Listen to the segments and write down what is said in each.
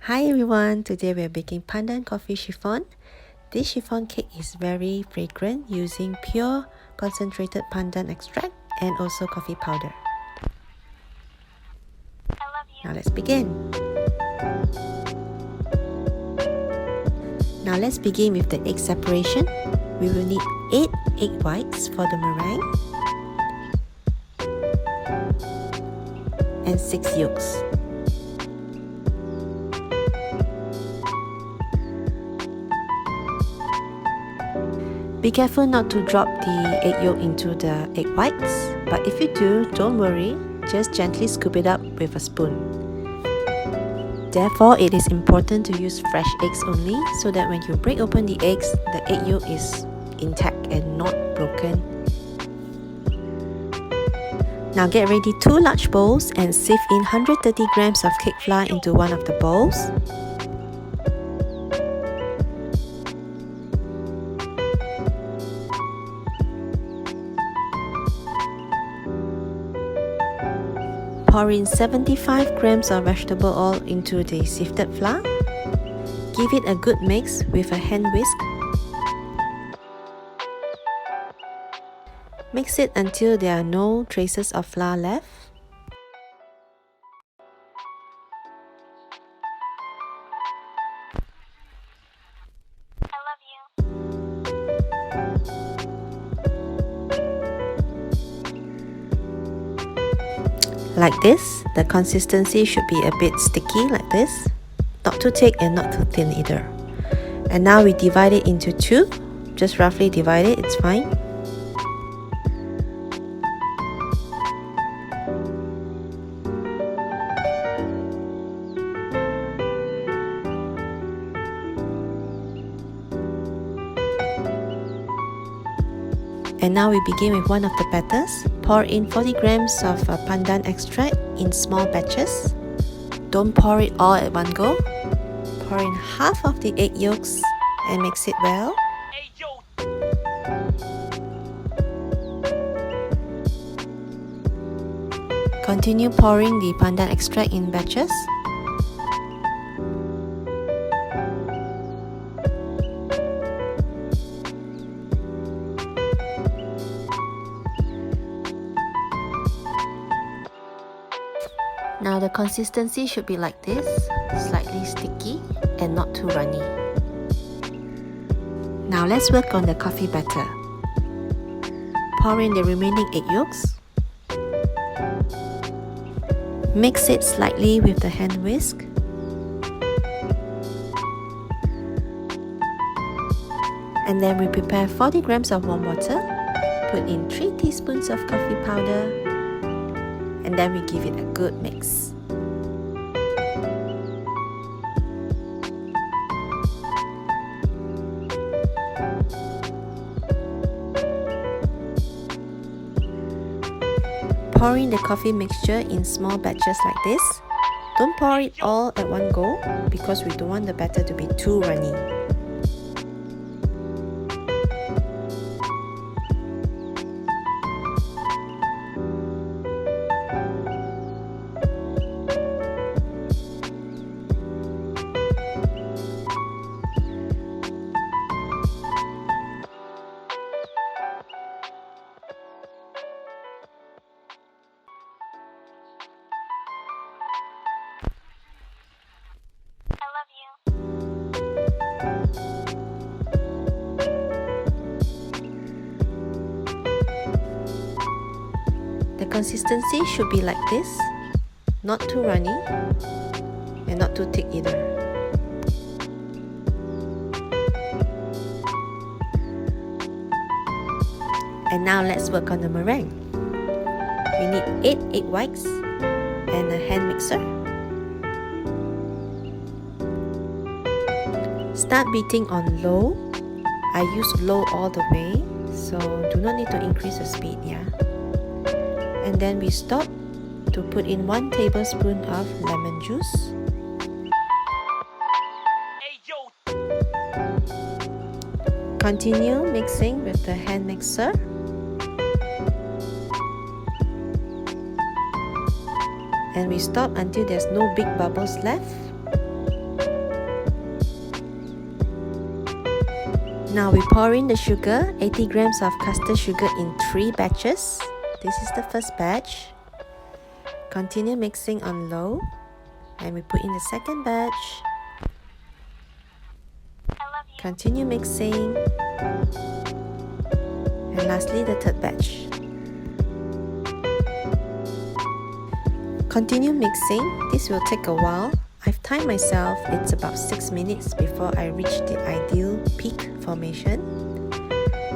Hi everyone, today we are baking pandan coffee chiffon. This chiffon cake is very fragrant using pure concentrated pandan extract and also coffee powder. Now let's begin. Now let's begin with the egg separation. We will need 8 egg whites for the meringue and 6 yolks. Be careful not to drop the egg yolk into the egg whites, but if you do, don't worry, just gently scoop it up with a spoon. Therefore, it is important to use fresh eggs only so that when you break open the eggs, the egg yolk is intact and not broken. Now get ready 2 large bowls and sieve in 130 grams of cake flour into one of the bowls. Pour in 75 grams of vegetable oil into the sifted flour. Give it a good mix with a hand whisk. Mix it until there are no traces of flour left. Like this, the consistency should be a bit sticky like this, not too thick and not too thin either. And now we divide it into 2, just roughly divide it, it's fine. And now we begin with one of the batters. Pour in 40 grams of Pandan Extract in small batches. Don't pour it all at one go. Pour in half of the egg yolks and mix it well. Continue pouring the Pandan Extract in batches. Now the consistency should be like this, slightly sticky and not too runny. Now let's work on the coffee batter. Pour in the remaining egg yolks. Mix it slightly with the hand whisk. And then we prepare 40 grams of warm water. Put in 3 teaspoons of coffee powder. And then we give it a good mix. Pour in the coffee mixture in small batches like this. Don't pour it all at one go because we don't want the batter to be too runny. The consistency should be like this, not too runny and not too thick either. And now let's work on the meringue. We need 8 egg whites and a hand mixer. Start beating on low. I use low all the way, so do not need to increase the speed, yeah. And then we stop to put in 1 tablespoon of lemon juice. Continue mixing with the hand mixer. And we stop until there's no big bubbles left. Now we pour in the sugar, 80 grams of castor sugar in 3 batches. This is the first batch. Continue mixing on low, and we put in the second batch. Continue mixing, and lastly the third batch. Continue mixing. This will take a while. I've timed myself, it's about 6 minutes before I reach the ideal peak formation.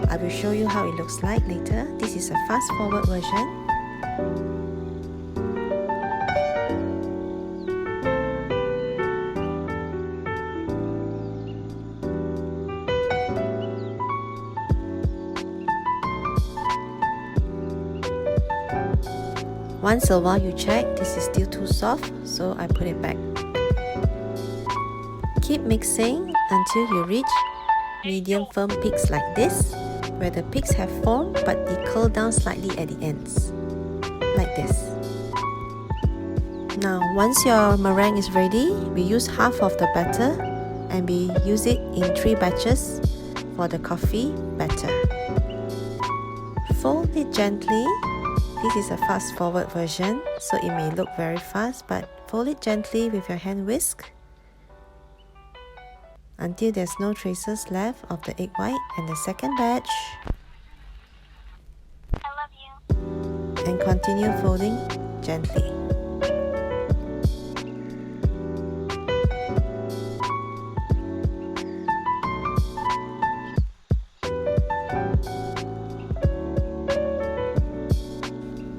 I will show you how it looks like later. This is a fast forward version. Once a while you check, this is still too soft, so I put it back. Keep mixing until you reach medium firm peaks like this, where the peaks have formed but they curl down slightly at the ends, like this. Now once your meringue is ready, we use half of the batter and we use it in 3 batches for the coffee batter. Fold it gently. This is a fast forward version, so it may look very fast, but fold it gently with your hand whisk until there's no traces left of the egg white and the second batch. I love you. And continue folding gently.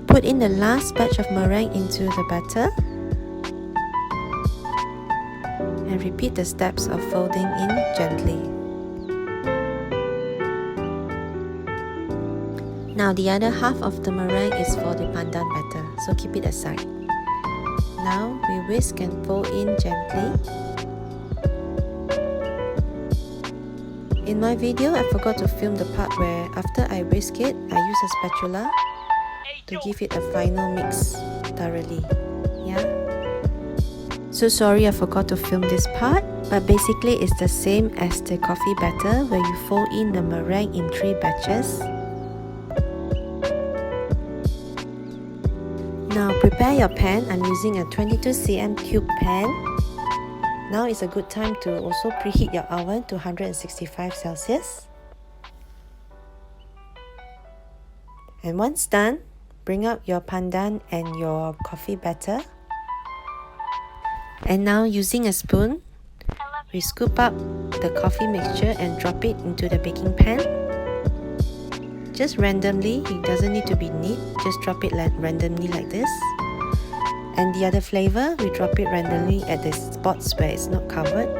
Put in the last batch of meringue into the batter and repeat the steps of folding in gently. Now the other half of the meringue is for the pandan batter, so keep it aside. Now we whisk and fold in gently. In my video, I forgot to film the part where after I whisk it, I use a spatula to give it a final mix thoroughly. Yeah. So sorry I forgot to film this part, but basically it's the same as the coffee batter where you fold in the meringue in 3 batches. Now prepare your pan. I'm using a 22 cm cube pan. Now is a good time to also preheat your oven to 165 Celsius. And once done, bring out your pandan and your coffee batter. And now using a spoon, we scoop up the coffee mixture and drop it into the baking pan. Just randomly, it doesn't need to be neat, just drop it randomly like this. And the other flavor, we drop it randomly at the spots where it's not covered.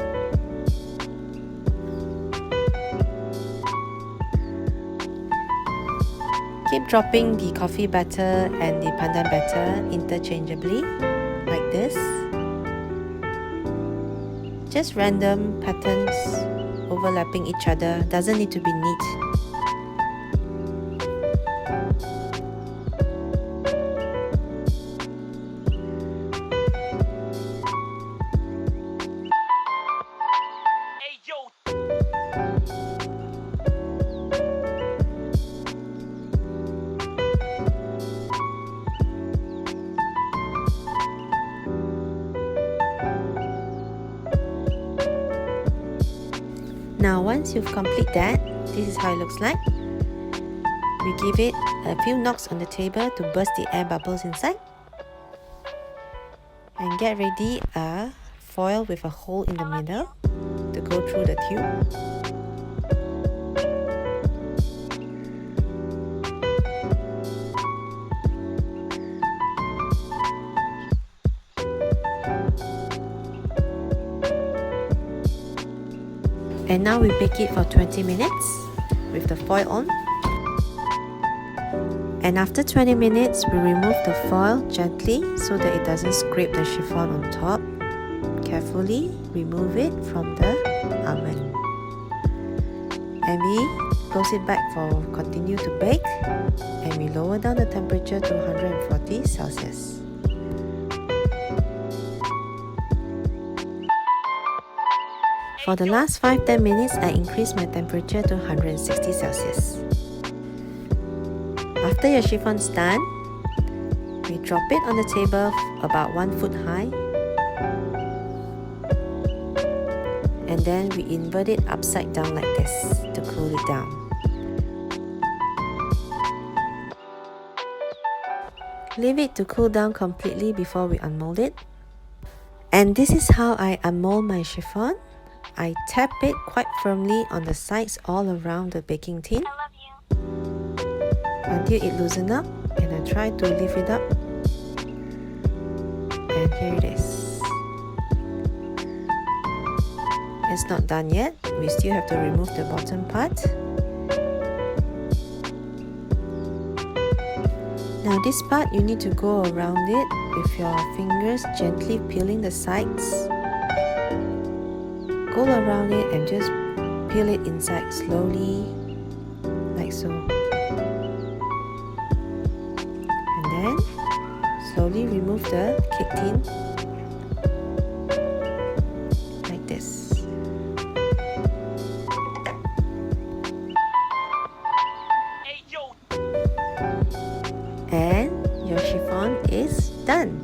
Keep dropping the coffee batter and the pandan batter interchangeably, like this. Just random patterns overlapping each other, doesn't need to be neat. Now once you've completed that, this is how it looks like. We give it a few knocks on the table to burst the air bubbles inside. And get ready a foil with a hole in the middle to go through the tube. And now we bake it for 20 minutes with the foil on. And after 20 minutes, we remove the foil gently so that it doesn't scrape the chiffon on top. Carefully remove it from the oven. And we close it back for continue to bake. And we lower down the temperature to 140 Celsius. For the last 5-10 minutes, I increased my temperature to 160 Celsius. After your chiffon's done, we drop it on the table about 1 foot high, and then we invert it upside down like this to cool it down. Leave it to cool down completely before we unmold it. And this is how I unmold my chiffon. I tap it quite firmly on the sides all around the baking tin until it loosens up, and I try to lift it up, and here it is. It's not done yet, we still have to remove the bottom part. Now this part, you need to go around it with your fingers, gently peeling the sides. Go around it and just peel it inside slowly, like so. And then slowly remove the cake tin, like this. And your chiffon is done.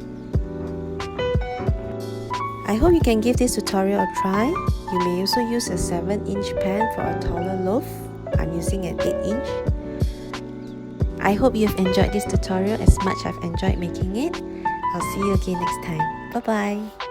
I hope you can give this tutorial a try. You may also use a 7-inch pan for a taller loaf. I'm using an 8-inch. I hope you've enjoyed this tutorial as much as I've enjoyed making it. I'll see you again next time. Bye bye.